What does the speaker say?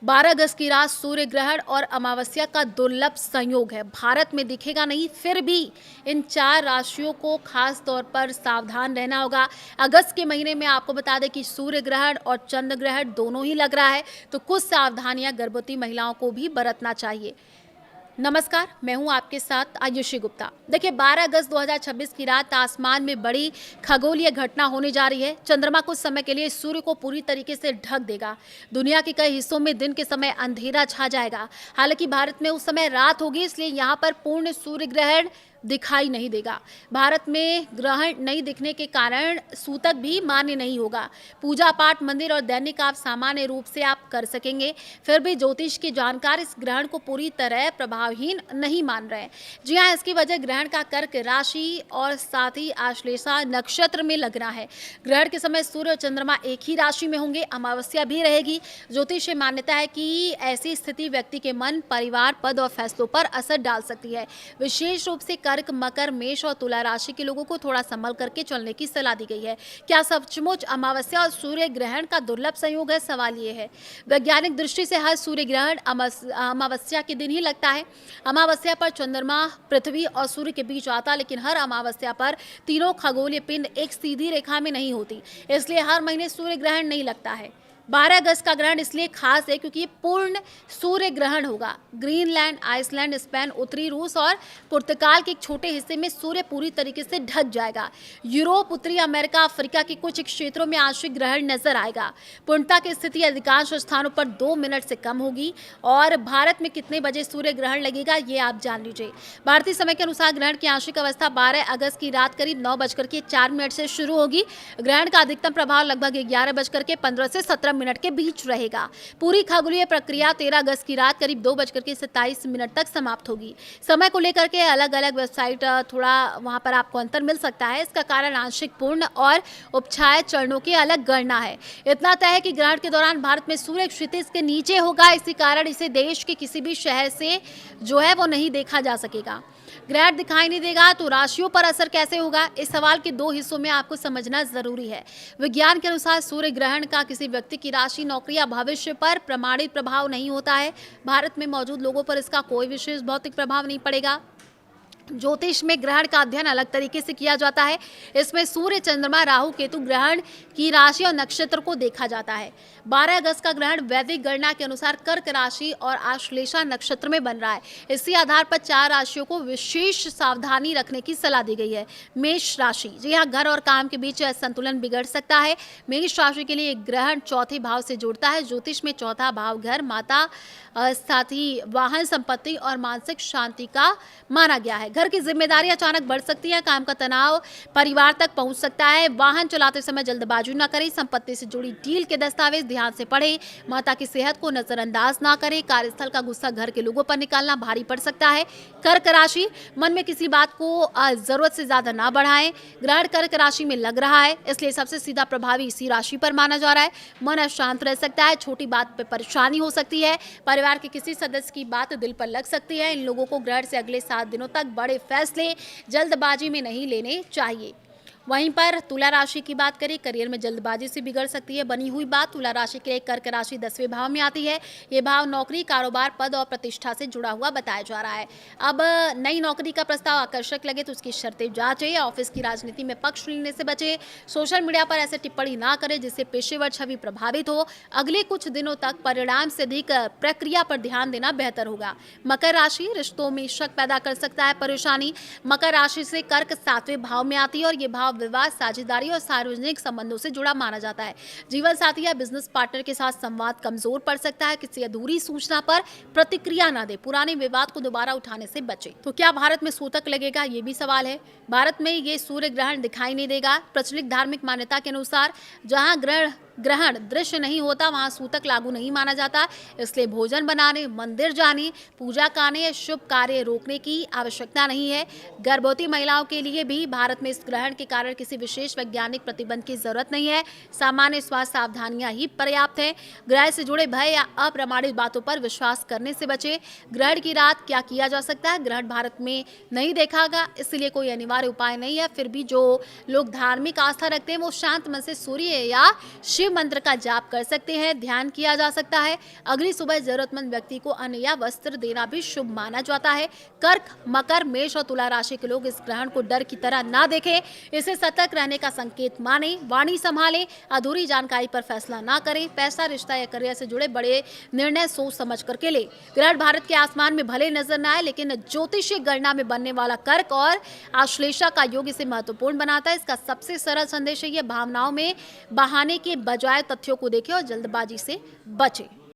12 अगस्त की रात सूर्य ग्रहण और अमावस्या का दुर्लभ संयोग है। भारत में दिखेगा नहीं, फिर भी इन 4 राशियों को खास तौर पर सावधान रहना होगा। अगस्त के महीने में आपको बता दें कि सूर्य ग्रहण और चंद्र ग्रहण दोनों ही लग रहा है, तो कुछ सावधानियां गर्भवती महिलाओं को भी बरतना चाहिए। नमस्कार, मैं हूं आपके साथ आयुषी गुप्ता। देखिए, 12 अगस्त 2026 की रात आसमान में बड़ी खगोलीय घटना होने जा रही है। चंद्रमा कुछ समय के लिए सूर्य को पूरी तरीके से ढक देगा। दुनिया के कई हिस्सों में दिन के समय अंधेरा छा जाएगा। हालांकि भारत में उस समय रात होगी, इसलिए यहाँ पर पूर्ण सूर्य ग्रहण दिखाई नहीं देगा। भारत में ग्रहण नहीं दिखने के कारण सूतक भी मान्य नहीं होगा। पूजा पाठ, मंदिर और दैनिक आप सामान्य रूप से आप कर सकेंगे। फिर भी ज्योतिष के जानकार इस ग्रहण को पूरी तरह प्रभावहीन नहीं मान रहे हैं। जी हाँ, इसकी वजह ग्रहण का कर्क राशि और साथ ही आश्लेषा नक्षत्र में लगना है। ग्रहण के समय सूर्य और चंद्रमा एक ही राशि में होंगे, अमावस्या भी रहेगी। ज्योतिष मान्यता है कि ऐसी स्थिति व्यक्ति के मन, परिवार, पद और फैसलों पर असर डाल सकती है। विशेष रूप से कर्क, मकर, मेष और तुला राशि के लोगों को थोड़ा संभल करके चलने की सलाह दी गई है। क्या सचमुच अमावस्या और सूर्य ग्रहण का दुर्लभ संयोग है? सवाल ये है। वैज्ञानिक दृष्टि से हर सूर्य ग्रहण अमावस्या के दिन ही लगता है। अमावस्या पर चंद्रमा पृथ्वी और सूर्य के बीच आता, लेकिन हर अमावस्या पर तीनों खगोलीय पिंड एक सीधी रेखा में नहीं होती, इसलिए हर महीने सूर्य ग्रहण नहीं लगता है। 12 अगस्त का ग्रहण इसलिए खास है क्योंकि ये पूर्ण सूर्य ग्रहण होगा। ग्रीनलैंड, आइसलैंड, स्पेन, उत्तरी रूस और पुर्तगाल के एक छोटे हिस्से में सूर्य पूरी तरीके से ढक जाएगा। यूरोप, उत्तरी अमेरिका, अफ्रीका के कुछ क्षेत्रों में आंशिक ग्रहण नजर आएगा। पूर्णता की स्थिति अधिकांश स्थानों पर 2 मिनट से कम होगी। और भारत में कितने बजे सूर्य ग्रहण लगेगा, ये आप जान लीजिए। भारतीय समय के अनुसार ग्रहण की आंशिक अवस्था 12 अगस्त की रात करीब 9:04 से शुरू होगी। ग्रहण का अधिकतम प्रभाव लगभग 11:15 से 17 मिनट के बीच रहेगा। पूरी खगोलीय प्रक्रिया 13 अगस्त की रात करीब 2:27 तक समाप्त होगी। समय को लेकर के अलग अलग वेबसाइट थोड़ा वहां पर आपको अंतर मिल सकता है। इसका कारण आंशिक, पूर्ण और उपछाया चरणों की अलग गणना है। इतना तय है कि ग्रहण के दौरान भारत में सूर्य क्षितिज के नीचे होगा। इसी कारण इसे देश के किसी भी शहर से जो है वो नहीं देखा जा सकेगा। ग्रहण दिखाई नहीं देगा तो राशियों पर असर कैसे होगा? इस सवाल के 2 हिस्सों में आपको समझना जरूरी है। विज्ञान के अनुसार सूर्य ग्रहण का किसी व्यक्ति की राशि, नौकरी या भविष्य पर प्रमाणित प्रभाव नहीं होता है। भारत में मौजूद लोगों पर इसका कोई विशेष भौतिक प्रभाव नहीं पड़ेगा। ज्योतिष में ग्रहण का अध्ययन अलग तरीके से किया जाता है। इसमें सूर्य, चंद्रमा, राहु, केतु ग्रहण की राशि और नक्षत्र को देखा जाता है। 12 अगस्त का ग्रहण वैदिक गणना के अनुसार कर्क राशि और आश्लेषा नक्षत्र में बन रहा है। इसी आधार पर 4 राशियों को विशेष सावधानी रखने की सलाह दी गई है। मेष राशि, जी हाँ, घर और काम के बीच संतुलन बिगड़ सकता है। मेष राशि के लिए ग्रहण चौथे भाव से जुड़ता है। ज्योतिष में चौथा भाव घर, माता, साथ ही वाहन, संपत्ति और मानसिक शांति का माना गया है। घर की जिम्मेदारी अचानक बढ़ सकती है। काम का तनाव परिवार तक पहुंच सकता है। वाहन चलाते समय जल्दबाजी न करें। संपत्ति से जुड़ी डील के दस्तावेज ध्यान से पढ़ें। माता की सेहत को नजरअंदाज ना करें। कार्यस्थल का गुस्सा घर के लोगों पर निकालना भारी पड़ सकता है। कर्क राशि, मन में किसी बात को जरूरत से ज्यादा ना बढ़ाएं। ग्रहण कर्क राशि में लग रहा है, इसलिए सबसे सीधा प्रभावी इसी राशि पर माना जा रहा है। मन अशांत रह सकता है। छोटी बात पर परेशानी हो सकती है। परिवार के किसी सदस्य की बात दिल पर लग सकती है। इन लोगों को ग्रहण से अगले 7 दिनों तक बड़े फैसले जल्दबाजी में नहीं लेने चाहिए। वहीं पर तुला राशि की बात करें, करियर में जल्दबाजी से बिगड़ सकती है बनी हुई बात। तुला राशि के लिए कर्क राशि 10वें भाव में आती है। ये भाव नौकरी, कारोबार, पद और प्रतिष्ठा से जुड़ा हुआ बताया जा रहा है। अब नई नौकरी का प्रस्ताव आकर्षक लगे तो उसकी शर्तें जांचें। ऑफिस की राजनीति में पक्ष लेने से बचे। सोशल मीडिया पर ऐसे टिप्पणी ना करें जिससे पेशेवर छवि प्रभावित हो। अगले कुछ दिनों तक परिणाम से अधिक प्रक्रिया पर ध्यान देना बेहतर होगा। मकर राशि, रिश्तों में शक पैदा कर सकता है परेशानी। मकर राशि से कर्क 7वें भाव में आती है और ये भाव विवाद, साझेदारी और सार्वजनिक संबंधों से जुड़ा माना जाता है। जीवन साथी या बिजनेस पार्टनर के साथ संवाद कमजोर पड़ सकता है। किसी अधूरी सूचना पर प्रतिक्रिया ना दे। पुराने विवाद को दोबारा उठाने से बचे। तो क्या भारत में सूतक लगेगा, ये भी सवाल है। भारत में ये सूर्य ग्रहण दिखाई नहीं देगा। प्रचलित धार्मिक मान्यता के अनुसार जहां ग्रहण दृश्य नहीं होता वहां सूतक लागू नहीं माना जाता, इसलिए भोजन बनाने, मंदिर जाने, पूजा करने या शुभ कार्य रोकने की आवश्यकता नहीं है। गर्भवती महिलाओं के लिए भी भारत में इस ग्रहण के कारण किसी विशेष वैज्ञानिक प्रतिबंध की जरूरत नहीं है। सामान्य स्वास्थ्य सावधानियां ही पर्याप्त है। ग्रहण से जुड़े भय या अप्रमाणित बातों पर विश्वास करने से बचे। ग्रहण की रात क्या किया जा सकता है? ग्रहण भारत में नहीं देखा गया, इसलिए कोई अनिवार्य उपाय नहीं है। फिर भी जो लोग धार्मिक आस्था रखते हैं वो शांत मन से सूर्य या शिव शिव मंत्र का जाप कर सकते हैं, ध्यान किया जा सकता है। अगली सुबह जरूरतमंद व्यक्ति को अन्न या वस्त्र देना भी शुभ माना जाता है। कर्क, मकर, मेष और तुला राशि के लोग इस ग्रहण को डर की तरह ना देखें, इसे सतर्क रहने का संकेत माने। वाणी संभालें, अधूरी जानकारी पर फैसला ना करें। पैसा, रिश्ता या करियर से जुड़े बड़े निर्णय सोच समझ करके ले। ग्रहण भारत के आसमान में भले नजर न आए, लेकिन ज्योतिषीय गणना में बनने वाला कर्क और आश्लेषा का योग इसे महत्वपूर्ण बनाता है। इसका सबसे सरल संदेश है, ये भावनाओं में बहाने के बजाय तथ्यों को देखें और जल्दबाजी से बचें।